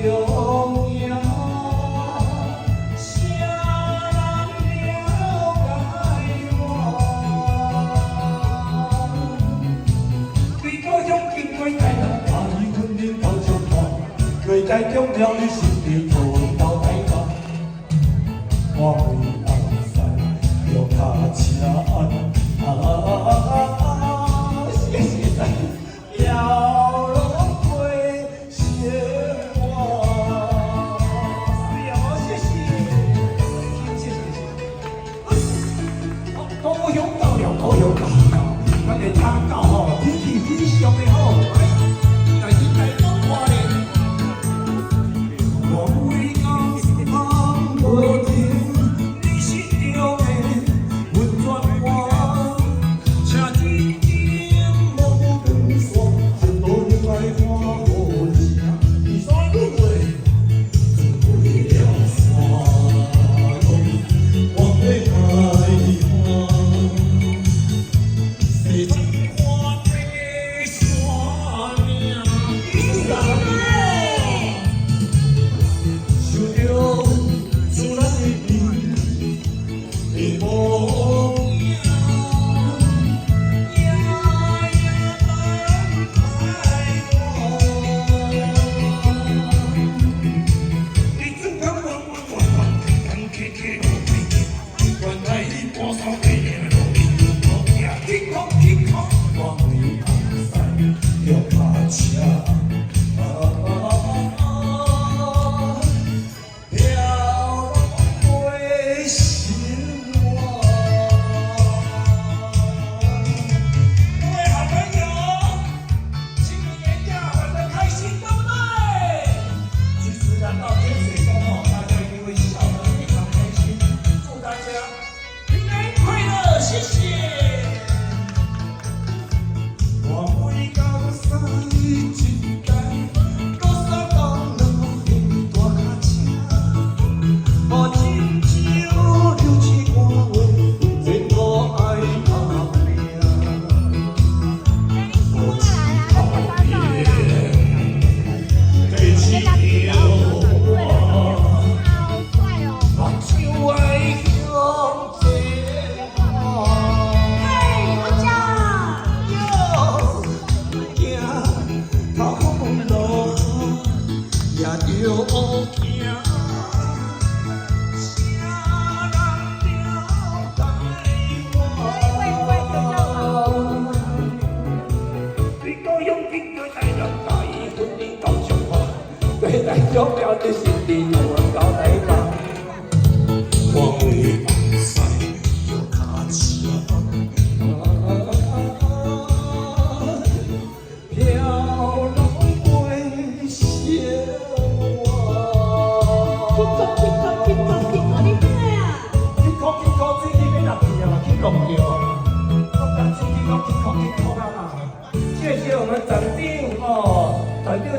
重要，谁人了解我？你故乡经过台南，大义军人到彰化，最在重要的是你回到台湾。我为红山脚踏车谢谢摇落过生活。是哦，谢谢。高雄到了，高雄到了，咱个车到吼，天气非常的好。但是台东花莲，我为高山无停。最重要的是你我到台湾，我为红山脚踏车，飘落过生活。去考，你咩啊？去考，最近要入去啊，去弄掉啊！我讲最近要去考啊！谢谢我们长定哦，长定。